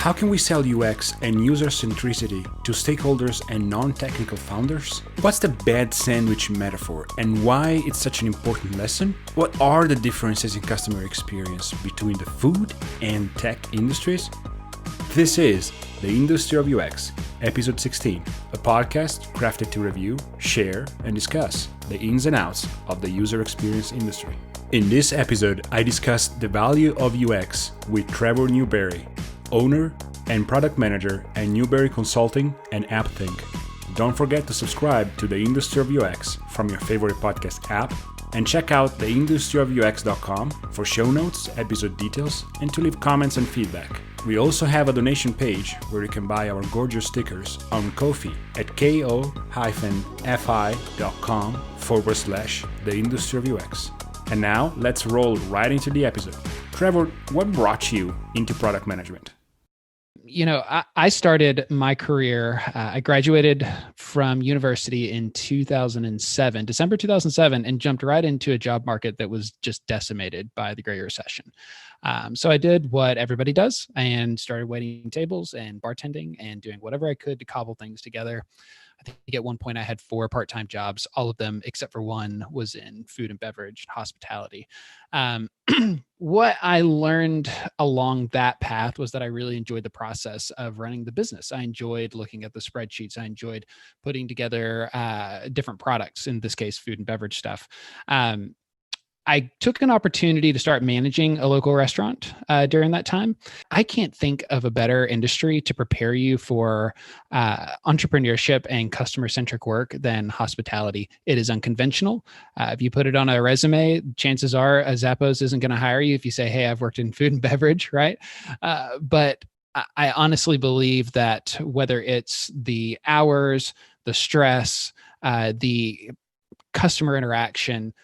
How can we sell UX and user centricity to stakeholders and non-technical founders? What's the bad sandwich metaphor and why it's such an important lesson? What are the differences in customer experience between the food and tech industries? This is The Industry of UX, Episode 16, a podcast crafted to review, share, and discuss the ins and outs of the user experience industry. In this episode, I discuss the value of UX with Trevor Newberry, owner and product manager at Newberry Consulting and AppThink. Don't forget to subscribe to The Industry of UX from your favorite podcast app and check out theindustryofux.com for show notes, episode details, and to leave comments and feedback. We also have a donation page where you can buy our gorgeous stickers on Ko-fi at ko-fi.com/theindustryofux. And now let's roll right into the episode. Trevor, what brought you into product management? I started my career, I graduated from university in 2007, December 2007, and jumped right into a job market that was just decimated by the Great Recession. So I did what everybody does and started waiting tables and bartending and doing whatever I could to cobble things together. I think at one point I had 4 part-time jobs. All of them, except for one, was in food and beverage, hospitality. What I learned along that path was that I really enjoyed the process of running the business. I enjoyed looking at the spreadsheets. I enjoyed putting together different products, in this case, food and beverage stuff. I took an opportunity to start managing a local restaurant during that time. I can't think of a better industry to prepare you for entrepreneurship and customer-centric work than hospitality. It is unconventional. If you put it on a resume, chances are Zappos isn't going to hire you if you say, hey, I've worked in food and beverage, right? But I honestly believe that whether it's the hours, the stress, the customer interaction,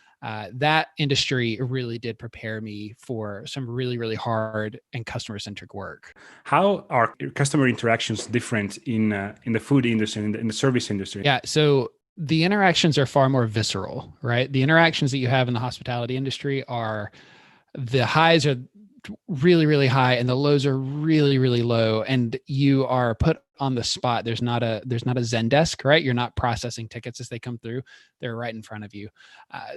that industry really did prepare me for some really, really hard and customer-centric work. How are customer interactions different in the food industry and in the service industry? Yeah, so the interactions are far more visceral, right? The interactions that you have in the hospitality industry are, the highs are really, really high and the lows are really, really low, and you are put on the spot. There's not a Zendesk, right? You're not processing tickets as they come through. They're right in front of you.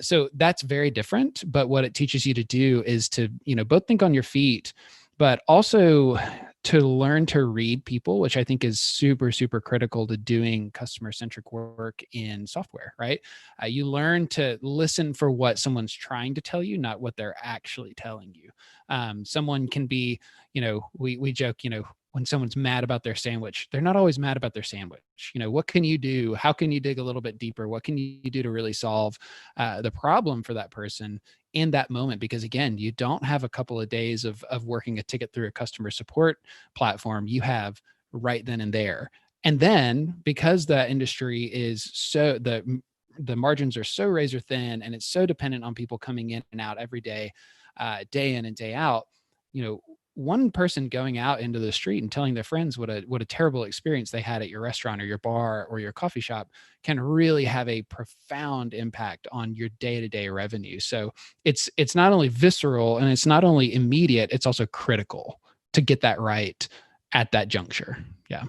So that's very different. But what it teaches you to do is to, both think on your feet, but also to learn to read people, which I think is super, super critical to doing customer-centric work in software, right? You learn to listen for what someone's trying to tell you, not what they're actually telling you. Someone can be, we joke, when someone's mad about their sandwich, they're not always mad about their sandwich. What can you do? How can you dig a little bit deeper? What can you do to really solve the problem for that person in that moment? Because again, you don't have a couple of days of working a ticket through a customer support platform. You have right then and there. And then because the industry is so, the margins are so razor thin and it's so dependent on people coming in and out every day, day in and day out, one person going out into the street and telling their friends what a terrible experience they had at your restaurant or your bar or your coffee shop can really have a profound impact on your day-to-day revenue. So it's not only visceral and it's not only immediate, it's also critical to get that right at that juncture. Yeah.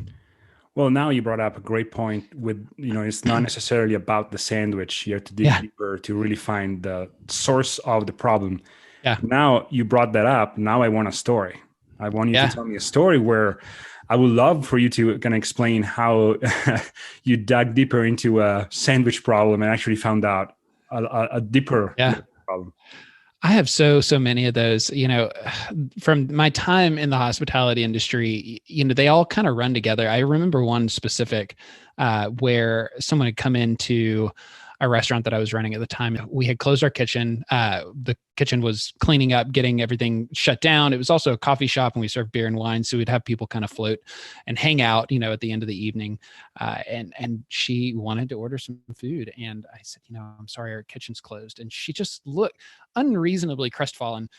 Well, now you brought up a great point with, it's not necessarily about the sandwich. You have to dig deeper to really find the source of the problem. Yeah. Now you brought that up. Now I want a story. I want you to tell me a story where I would love for you to kind of explain how you dug deeper into a sandwich problem and actually found out a deeper problem. I have so many of those, from my time in the hospitality industry, they all kind of run together. I remember one specific where someone had come into a restaurant that I was running at the time. We had closed our kitchen. The kitchen was cleaning up, getting everything shut down. It was also a coffee shop and we served beer and wine. So we'd have people kind of float and hang out, at the end of the evening. And she wanted to order some food. And I said, I'm sorry, our kitchen's closed. And she just looked unreasonably crestfallen.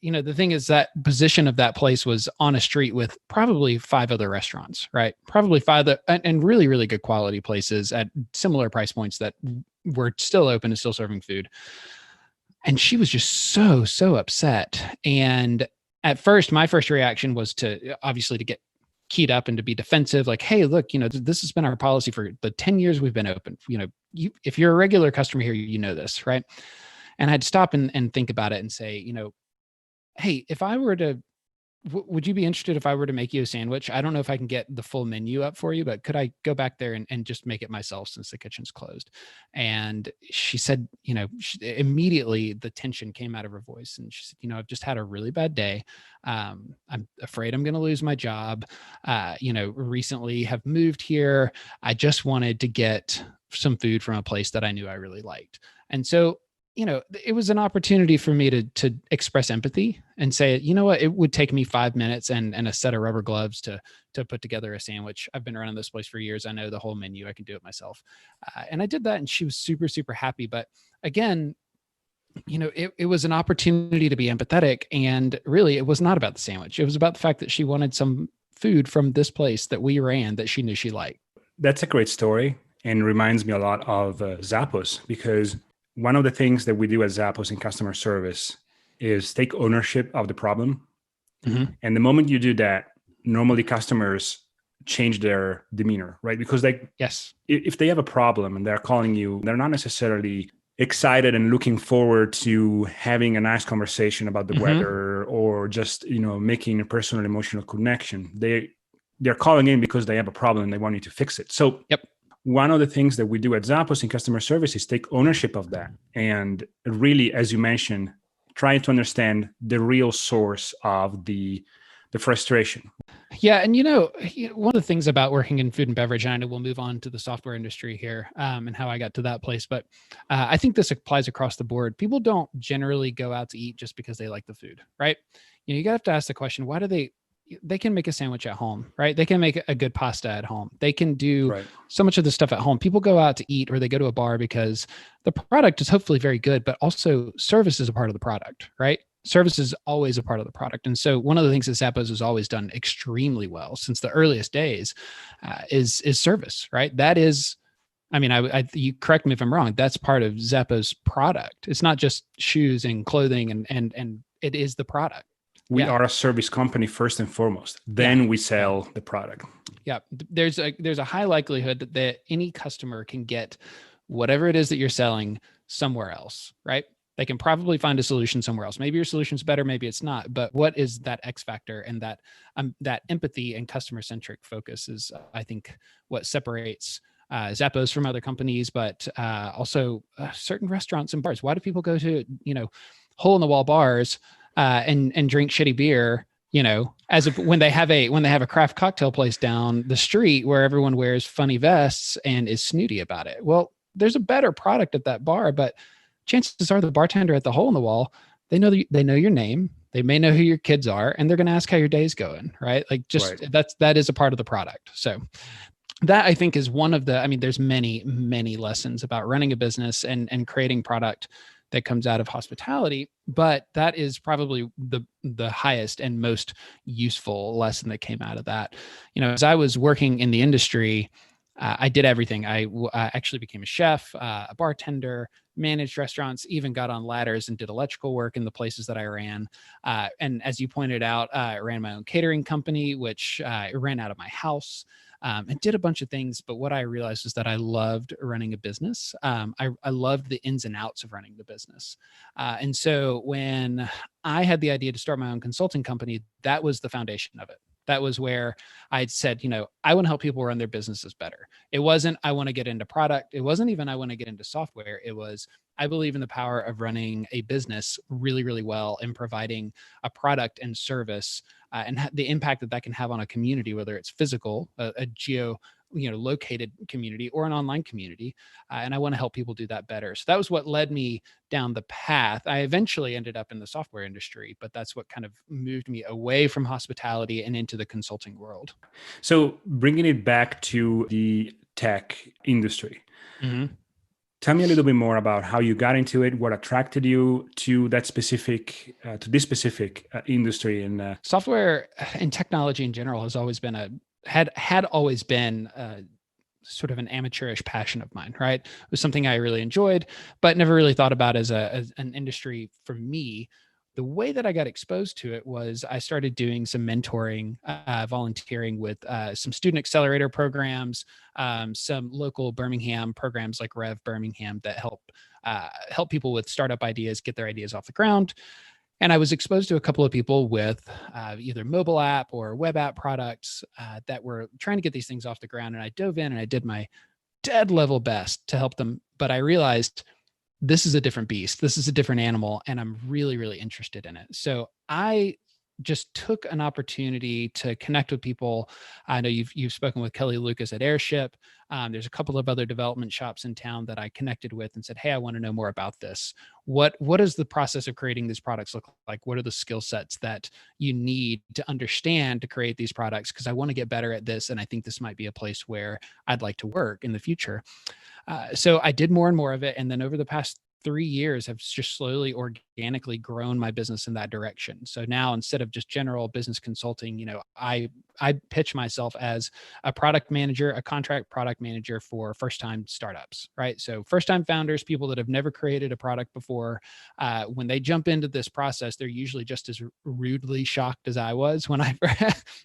The thing is that position of that place was on a street with probably 5 other restaurants, right? Probably 5 and really, really good quality places at similar price points that were still open and still serving food. And she was just so upset. And at first, my first reaction was to obviously to get keyed up and to be defensive, like, hey, look, this has been our policy for the 10 years we've been open. If you're a regular customer here, you know this, right? And I'd stop and think about it and say, hey, if I were to, would you be interested if I were to make you a sandwich? I don't know if I can get the full menu up for you, but could I go back there and just make it myself since the kitchen's closed? And she said, immediately the tension came out of her voice. And she said, I've just had a really bad day. I'm afraid I'm going to lose my job. Recently have moved here. I just wanted to get some food from a place that I knew I really liked. And so it was an opportunity for me to express empathy and say, it would take me 5 minutes and a set of rubber gloves to put together a sandwich. I've been running this place for years. I know the whole menu. I can do it myself. And I did that, and she was super, super happy. But again, it was an opportunity to be empathetic. And really, it was not about the sandwich. It was about the fact that she wanted some food from this place that we ran that she knew she liked. That's a great story, and reminds me a lot of Zappos, because one of the things that we do at Zappos in customer service is take ownership of the problem. Mm-hmm. And the moment you do that, normally customers change their demeanor, right? Because yes, if they have a problem and they're calling you, they're not necessarily excited and looking forward to having a nice conversation about the weather or just, making a personal emotional connection. They're calling in because they have a problem and they want you to fix it. So yep. One of the things that we do at Zappos in customer service is take ownership of that. And really, as you mentioned, try to understand the real source of the frustration. Yeah. And, one of the things about working in food and beverage, and I know we'll move on to the software industry here and how I got to that place, but I think this applies across the board. People don't generally go out to eat just because they like the food, right? You have to ask the question, why do they can make a sandwich at home, right? They can make a good pasta at home. They can do so much of the stuff at home. People go out to eat or they go to a bar because the product is hopefully very good, but also service is a part of the product, right? Service is always a part of the product. And so one of the things that Zappos has always done extremely well since the earliest days is service, right? That is, you correct me if I'm wrong, that's part of Zappos' product. It's not just shoes and clothing and it is the product. We are a service company first and foremost. Then we sell the product. Yeah. There's a high likelihood that any customer can get whatever it is that you're selling somewhere else, right? They can probably find a solution somewhere else. Maybe your solution's better, maybe it's not. But what is that X factor? And that empathy and customer-centric focus is, I think, what separates Zappos from other companies, but also certain restaurants and bars. Why do people go to, hole-in-the-wall bars and drink shitty beer, when they have a craft cocktail place down the street where everyone wears funny vests and is snooty about it? Well, there's a better product at that bar, but chances are the bartender at the hole in the wall, they know your name, they may know who your kids are, and they're going to ask how your day's going, right? That is a part of the product. So that, I think, is one of there's many, many lessons about running a business and creating product that comes out of hospitality, but that is probably the highest and most useful lesson that came out of that. As I was working in the industry, I did everything. I actually became a chef, a bartender, managed restaurants, even got on ladders and did electrical work in the places that I ran. And as you pointed out, I ran my own catering company, which ran out of my house. And did a bunch of things. But what I realized is that I loved running a business. I loved the ins and outs of running the business. And so when I had the idea to start my own consulting company, that was the foundation of it. That was where I said, I want to help people run their businesses better. It wasn't, I want to get into product. It wasn't even, I want to get into software. It was, I believe in the power of running a business really, really well and providing a product and service and the impact that can have on a community, whether it's physical, a geo located community or an online community. And I want to help people do that better. So that was what led me down the path. I eventually ended up in the software industry, but that's what kind of moved me away from hospitality and into the consulting world. So bringing it back to the tech industry, tell me a little bit more about how you got into it, what attracted you to that specific, this specific industry. And software and technology in general has always been had always been sort of an amateurish passion of mine, right? It was something I really enjoyed, but never really thought about as an industry for me. The way that I got exposed to it was I started doing some mentoring, volunteering with some student accelerator programs, some local Birmingham programs like Rev Birmingham that help people with startup ideas get their ideas off the ground. And I was exposed to a couple of people with either mobile app or web app products that were trying to get these things off the ground. And I dove in and I did my dead level best to help them. But I realized this is a different beast. This is a different animal. And I'm really, really interested in it. So I just took an opportunity to connect with people. I know you've spoken with Kelly Lucas at Airship. There's a couple of other development shops in town that I connected with and said, "Hey, I want to know more about this. What does the process of creating these products look like? What are the skill sets that you need to understand to create these products? Because I want to get better at this, and I think this might be a place where I'd like to work in the future." So I did more and more of it, and then over the past 3 years have just slowly organically grown my business in that direction. So now instead of just general business consulting, I pitch myself as a product manager, a contract product manager for first time startups, right? So first time founders, people that have never created a product before, when they jump into this process, they're usually just as rudely shocked as I was when I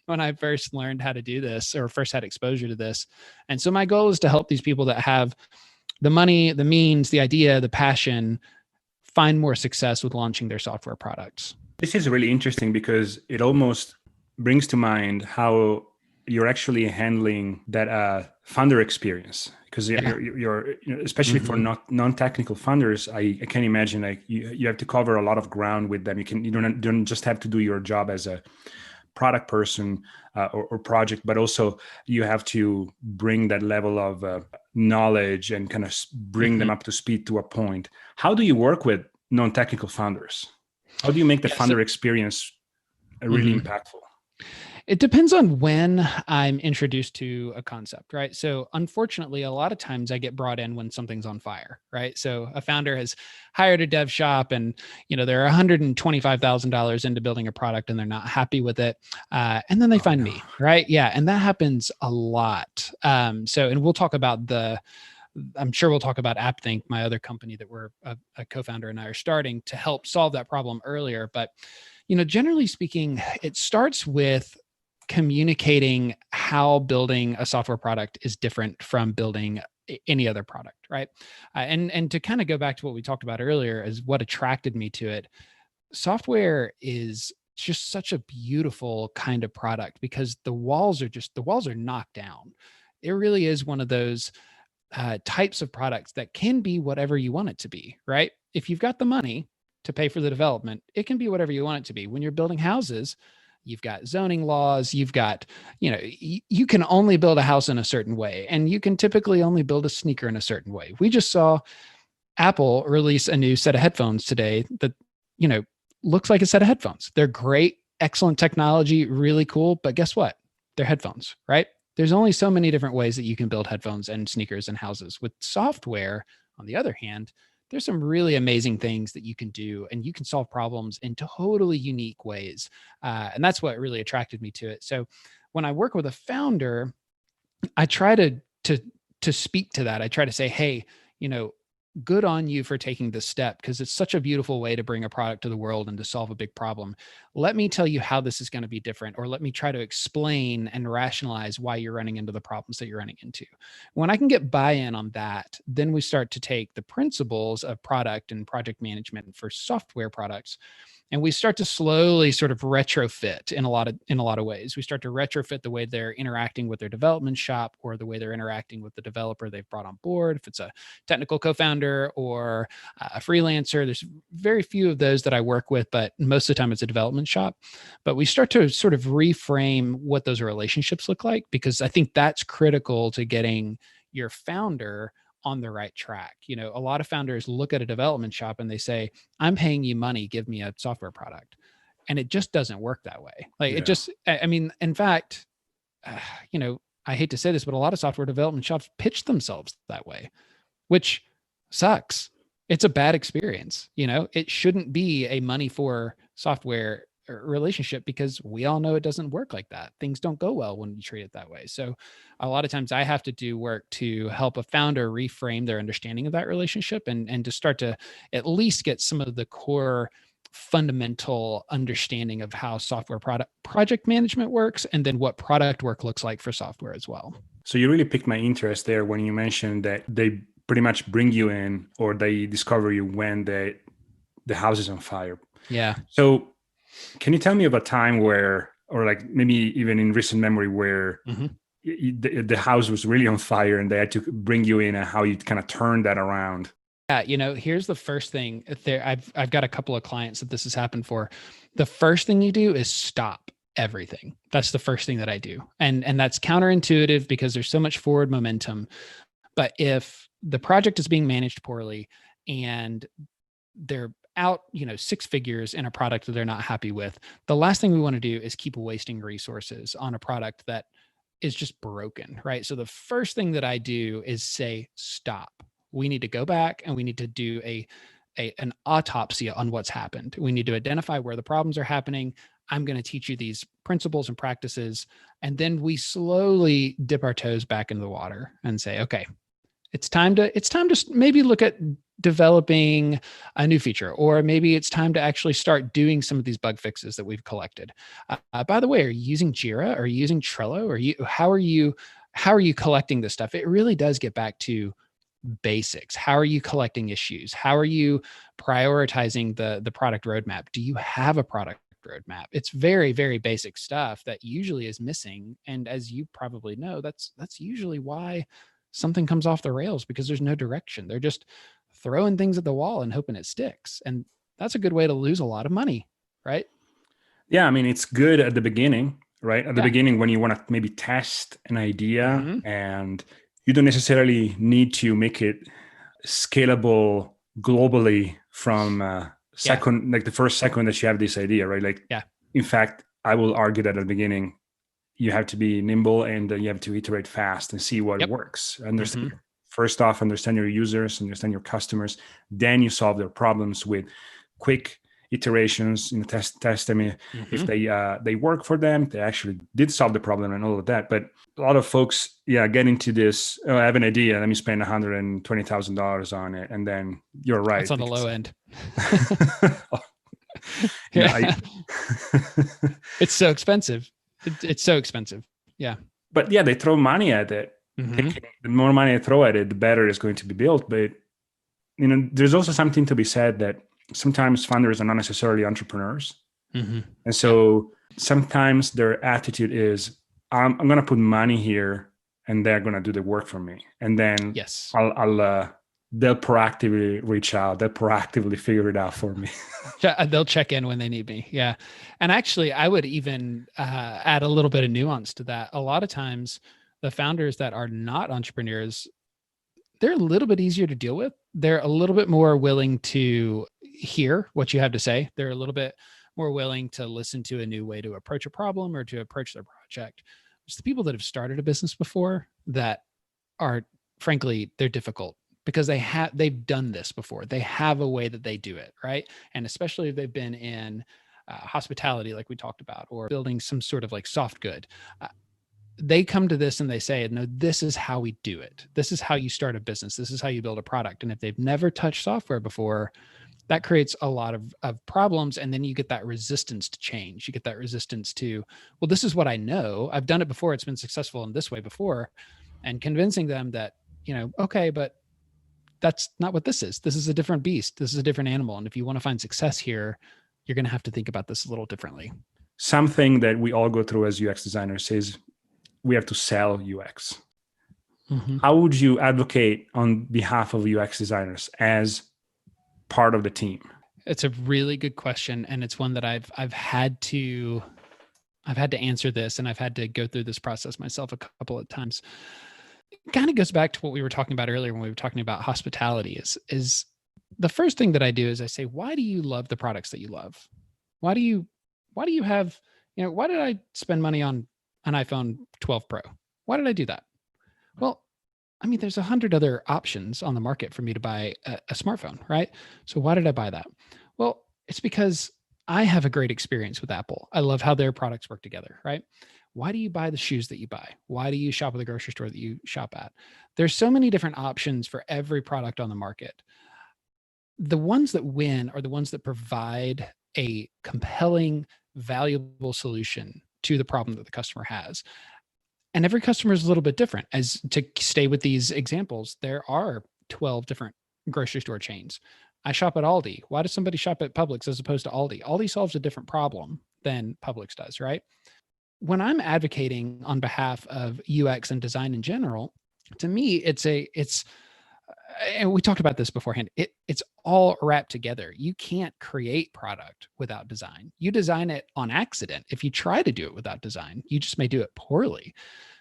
when I first learned how to do this or first had exposure to this. And so my goal is to help these people that have the money, the means, the idea, the passion, find more success with launching their software products. This is really interesting because it almost brings to mind how you're actually handling that funder experience. Because you're especially for non-technical funders, I can imagine like you have to cover a lot of ground with them. You don't just have to do your job as a product person or project, but also you have to bring that level of knowledge and kind of bring them up to speed to a point. How do you work with non-technical founders? How do you make the founder experience really impactful? It depends on when I'm introduced to a concept, right? So unfortunately, a lot of times I get brought in when something's on fire, right? So a founder has hired a dev shop and, they're $125,000 into building a product and they're not happy with it. And then they find me, right? Yeah. And that happens a lot. And we'll talk about I'm sure we'll talk about AppThink, my other company that we're a co-founder and I are starting to help solve that problem earlier. But, generally speaking, it starts with communicating how building a software product is different from building any other product, right? And to kind of go back to what we talked about earlier is what attracted me to it. Software is just such a beautiful kind of product because the walls are knocked down. It really is one of those types of products that can be whatever you want it to be, right? If you've got the money to pay for the development, it can be whatever you want it to be. When you're building houses, you've got zoning laws, you've got, you can only build a house in a certain way, and you can typically only build a sneaker in a certain way. We just saw Apple release a new set of headphones today that, looks like a set of headphones. They're great, excellent technology, really cool, but guess what? They're headphones, right? There's only so many different ways that you can build headphones and sneakers and houses. With software, on the other hand, there's some really amazing things that you can do, and you can solve problems in totally unique ways. And that's what really attracted me to it. So when I work with a founder, I try to speak to that. I try to say, hey, good on you for taking this step because it's such a beautiful way to bring a product to the world and to solve a big problem. Let me tell you how this is going to be different, or let me try to explain and rationalize why you're running into the problems that you're running into. When I can get buy-in on that, then we start to take the principles of product and project management for software products, and we start to slowly sort of retrofit in a lot of ways. We start to retrofit the way they're interacting with their development shop or the way they're interacting with the developer they've brought on board. If it's a technical co-founder or a freelancer, there's very few of those that I work with, but most of the time it's a development shop. But we start to sort of reframe what those relationships look like, because I think that's critical to getting your founder on the right track. A lot of founders look at a development shop and they say, I'm paying you money, give me a software product. And it just doesn't work that way. In fact, I hate to say this, but a lot of software development shops pitch themselves that way, which sucks. It's a bad experience. It shouldn't be a money for software relationship because we all know it doesn't work like that. Things don't go well when you treat it that way. So a lot of times I have to do work to help a founder reframe their understanding of that relationship and to start to at least get some of the core fundamental understanding of how software project management works, and then what product work looks like for software as well. So you really piqued my interest there when you mentioned that they pretty much bring you in, or they discover you when the house is on fire. Yeah. So can you tell me of a time where, or like maybe even in recent memory, where the house was really on fire and they had to bring you in, and how you kind of turned that around? Yeah, here's the first thing. I've got a couple of clients that this has happened for. The first thing you do is stop everything. That's the first thing that I do. And that's counterintuitive because there's so much forward momentum. But if the project is being managed poorly and they're out, 6 figures in a product that they're not happy with, the last thing we want to do is keep wasting resources on a product that is just broken, right? So the first thing that I do is say, stop. We need to go back and we need to do an autopsy on what's happened. We need to identify where the problems are happening. I'm going to teach you these principles and practices. And then we slowly dip our toes back into the water and say, okay, it's time to maybe look at developing a new feature, or maybe it's time to actually start doing some of these bug fixes that we've collected. By the way, are you using Jira? Are you using Trello? How are you collecting this stuff? It really does get back to basics. How are you collecting issues? How are you prioritizing the product roadmap? Do you have a product roadmap? It's very, very basic stuff that usually is missing. And as you probably know, that's usually why something comes off the rails, because there's no direction. They're just throwing things at the wall and hoping it sticks. And that's a good way to lose a lot of money, right? Yeah, I mean, it's good at the beginning, right? At the beginning, when you want to maybe test an idea, and you don't necessarily need to make it scalable globally from second, like the first second that you have this idea, right? Like, in fact, I will argue that at the beginning, you have to be nimble and you have to iterate fast and see what works. Understand, first off, understand your users, understand your customers. Then you solve their problems with quick iterations, test them if they work for them, they actually did solve the problem and all of that. But a lot of folks get into this, I have an idea, let me spend $120,000 on it, and then you're right, it's on the low end. It's so expensive. It's so expensive. But they throw money at it. The more money I throw at it, the better it's going to be built. But there's also something to be said that sometimes founders are not necessarily entrepreneurs. And so sometimes their attitude is, I'm going to put money here and they're going to do the work for me. And then they'll proactively reach out. They'll proactively figure it out for me. They'll check in when they need me. Yeah. And actually, I would even add a little bit of nuance to that. A lot of times the founders that are not entrepreneurs, they're a little bit easier to deal with. They're a little bit more willing to hear what you have to say. They're a little bit more willing to listen to a new way to approach a problem or to approach their project. It's the people that have started a business before that are, frankly, they're difficult because they've done this before. They have a way that they do it, right? And especially if they've been in hospitality, like we talked about, or building some sort of like soft good. They come to this and they say, no, this is how we do it. This is how you start a business. This is how you build a product. And if they've never touched software before, that creates a lot of problems. And then you get that resistance to change. You get that resistance to, well, this is what I know. I've done it before. It's been successful in this way before. And convincing them that, okay, but that's not what this is. This is a different beast. This is a different animal. And if you want to find success here, you're going to have to think about this a little differently. Something that we all go through as UX designers is we have to sell UX. How would you advocate on behalf of UX designers as part of the team? It's a really good question. And it's one that I've had to answer this, and I've had to go through this process myself a couple of times. It kind of goes back to what we were talking about earlier when we were talking about hospitality is the first thing that I do is I say, why do you love the products that you love? Why do you have, why did I spend money on an iPhone 12 Pro? Why did I do that? Well, I mean, there's 100 other options on the market for me to buy a smartphone, right? So why did I buy that? Well, it's because I have a great experience with Apple. I love how their products work together, right? Why do you buy the shoes that you buy? Why do you shop at the grocery store that you shop at? There's so many different options for every product on the market. The ones that win are the ones that provide a compelling, valuable solution to the problem that the customer has. And every customer is a little bit different. As to stay with these examples, there are 12 different grocery store chains. I shop at Aldi. Why does somebody shop at Publix as opposed to Aldi? Aldi solves a different problem than Publix does, right? When I'm advocating on behalf of UX and design in general, to me, it's and we talked about this beforehand. It's all wrapped together. You can't create product without design. You design it on accident. If you try to do it without design, you just may do it poorly.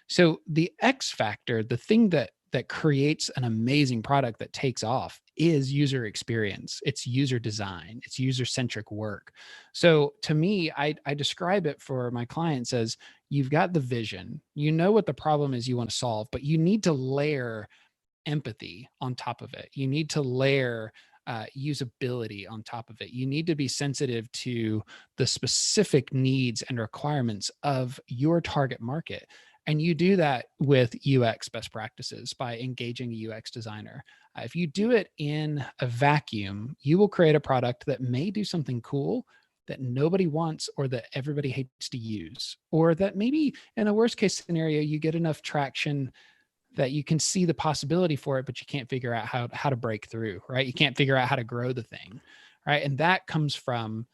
So the X factor, the thing that creates an amazing product that takes off, is user experience. It's user design. It's user-centric work. So to me, I describe it for my clients as, you've got the vision, you know what the problem is you want to solve, but you need to layer empathy on top of it. You need to layer usability on top of it. You need to be sensitive to the specific needs and requirements of your target market. And you do that with UX best practices by engaging a UX designer. If you do it in a vacuum, you will create a product that may do something cool that nobody wants, or that everybody hates to use, or that maybe in a worst case scenario, you get enough traction that you can see the possibility for it, but you can't figure out how to break through, right? You can't figure out how to grow the thing, right? And that comes from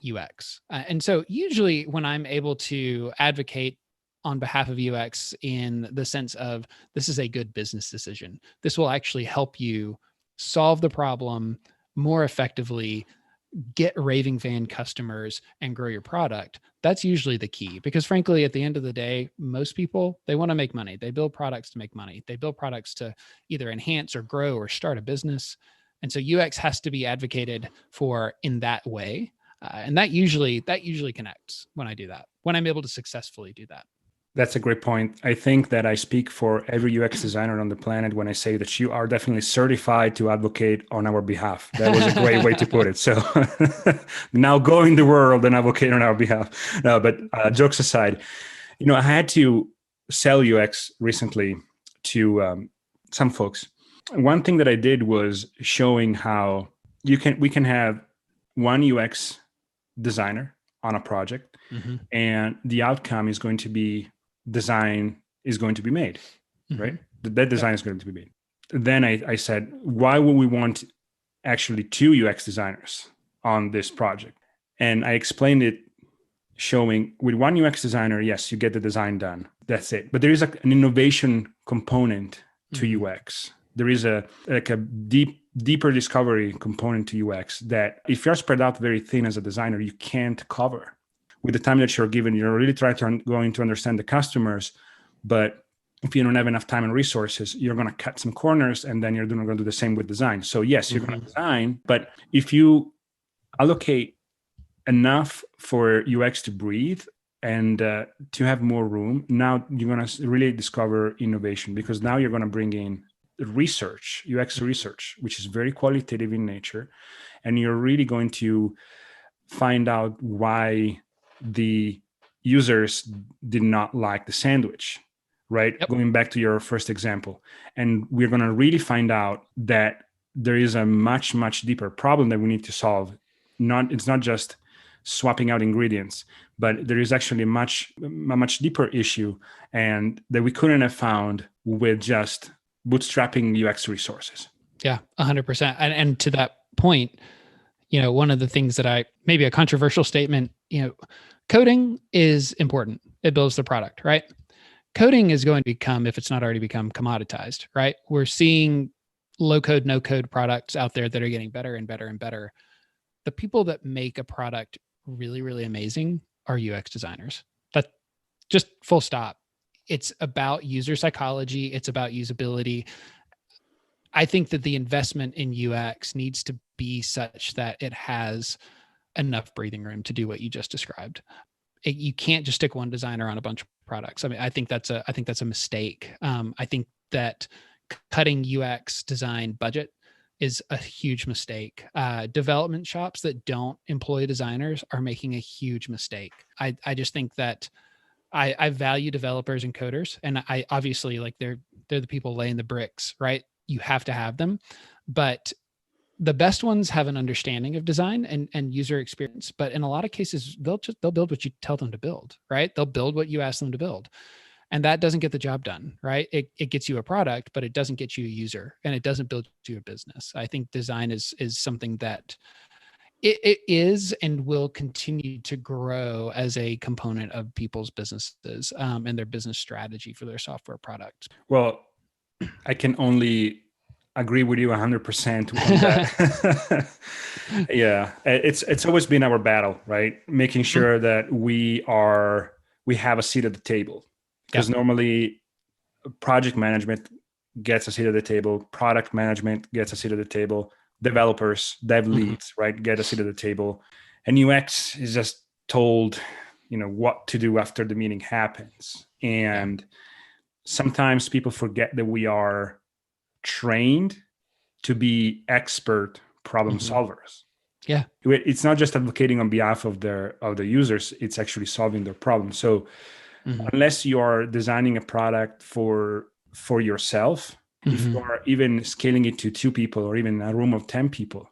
UX. And so usually when I'm able to advocate on behalf of UX in the sense of, this is a good business decision, this will actually help you solve the problem more effectively, get raving fan customers, and grow your product, that's usually the key. Because frankly, at the end of the day, most people, they want to make money. They build products to make money. They build products to either enhance or grow or start a business. And so UX has to be advocated for in that way. And that usually connects when I do that, when I'm able to successfully do that. That's a great point. I think that I speak for every UX designer on the planet when I say that you are definitely certified to advocate on our behalf. That was a great way to put it. So now go in the world and advocate on our behalf. No, but jokes aside, I had to sell UX recently to some folks. One thing that I did was showing how we can have one UX designer on a project, mm-hmm. and the outcome is going to be design is going to be made, mm-hmm. right? That design is going to be made. Then I said, why would we want actually two UX designers on this project? And I explained it, showing with one UX designer, yes, you get the design done. That's it. But there is an innovation component to mm-hmm. UX. There is a deeper discovery component to UX that if you're spread out very thin as a designer, you can't cover. With the time that you're given, you're really trying to understand the customers, but if you don't have enough time and resources, you're going to cut some corners, and then you're going to do the same with design. So yes, you're mm-hmm. going to design, but if you allocate enough for UX to breathe and to have more room, now you're going to really discover innovation, because now you're going to bring in research, UX research, which is very qualitative in nature, and you're really going to find out why the users did not like the sandwich, right? Yep. Going back to your first example. And we're going to really find out that there is a much, much deeper problem that we need to solve. It's not just swapping out ingredients, but there is actually a much deeper issue, and that we couldn't have found with just bootstrapping UX resources. Yeah, 100%. And to that point, one of the things that maybe a controversial statement, coding is important. It builds the product, right? Coding is going to become, if it's not already become, commoditized, right? We're seeing low code, no code products out there that are getting better and better and better. The people that make a product really, really amazing are UX designers. That just full stop. It's about user psychology. It's about usability. I think that the investment in UX needs to be such that it has enough breathing room to do what you just described. You can't just stick one designer on a bunch of products. I mean, I think that's a mistake. I think that cutting UX design budget is a huge mistake. Development shops that don't employ designers are making a huge mistake. I just think that I value developers and coders, and I obviously, like, they're the people laying the bricks, right? You have to have them, but the best ones have an understanding of design and user experience, but in a lot of cases, they'll build what you tell them to build, right? They'll build what you ask them to build. And that doesn't get the job done, right? It gets you a product, but it doesn't get you a user, and it doesn't build you a business. I think design is something that it is and will continue to grow as a component of people's businesses, and their business strategy for their software product. Well, I can only agree with you 100% on that. Yeah, it's always been our battle, right? Making sure that we have a seat at the table, because normally project management gets a seat at the table, product management gets a seat at the table, developers, dev leads, right, get a seat at the table, and UX is just told, what to do after the meeting happens. And sometimes people forget that we are trained to be expert problem solvers. Yeah. It's not just advocating on behalf of the users, it's actually solving their problem. So unless you are designing a product for yourself, if you are even scaling it to 2 people or even a room of 10 people,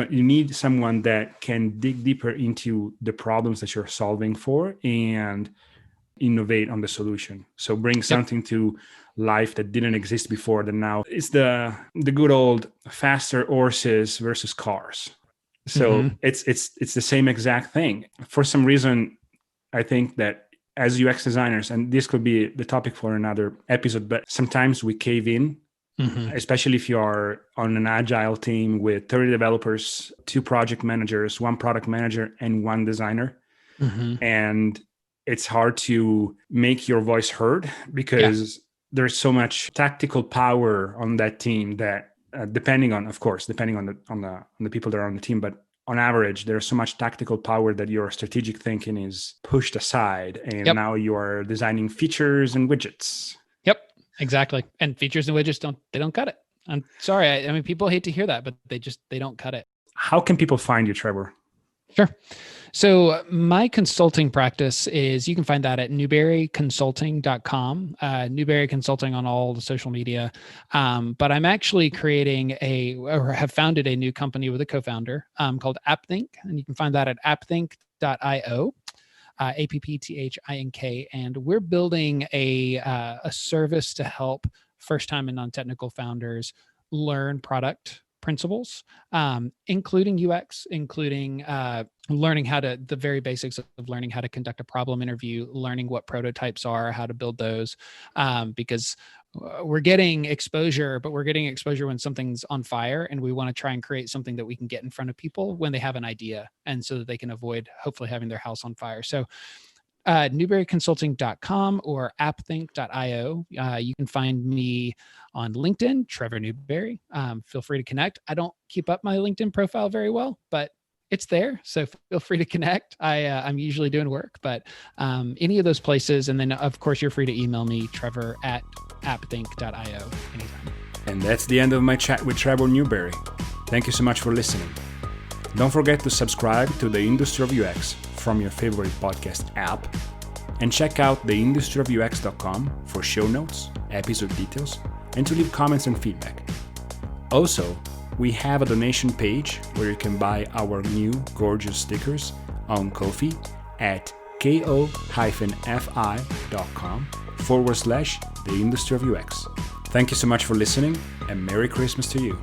you need someone that can dig deeper into the problems that you're solving for and innovate on the solution. So bring something to life that didn't exist before, that now it's the good old faster horses versus cars. So it's the same exact thing. For some reason, I think that as UX designers, and this could be the topic for another episode, but sometimes we cave in, especially if you are on an agile team with 30 developers, 2 project managers, 1 product manager, and 1 designer. And it's hard to make your voice heard because there's so much tactical power on that team that depending on the people that are on the team, but on average, there's so much tactical power that your strategic thinking is pushed aside. And now you are designing features and widgets. Yep, exactly. And features and widgets don't cut it. I'm sorry. I mean, people hate to hear that, but they don't cut it. How can people find you, Trevor? Sure. So my consulting practice is, you can find that at newberryconsulting.com, Newberry Consulting on all the social media. But I'm actually have founded a new company with a co-founder called AppThink. And you can find that at appthink.io, AppThink. And we're building a service to help first-time and non-technical founders learn product principles, including UX, including learning the very basics of learning how to conduct a problem interview, learning what prototypes are, how to build those, because we're getting exposure, but we're getting exposure when something's on fire, and we want to try and create something that we can get in front of people when they have an idea, and so that they can avoid hopefully having their house on fire. So newberryconsulting.com or appthink.io. You can find me on LinkedIn, Trevor Newberry. Feel free to connect. I don't keep up my LinkedIn profile very well, but it's there. So feel free to connect. I'm usually doing work, but any of those places. And then of course, you're free to email me, trevor@appthink.io anytime. And that's the end of my chat with Trevor Newberry. Thank you so much for listening. Don't forget to subscribe to The Industry of UX from your favorite podcast app, and check out theindustryofux.com for show notes, episode details, and to leave comments and feedback. Also, we have a donation page where you can buy our new gorgeous stickers on Ko-fi at ko-fi.com/The Industry of UX. Thank you so much for listening, and Merry Christmas to you.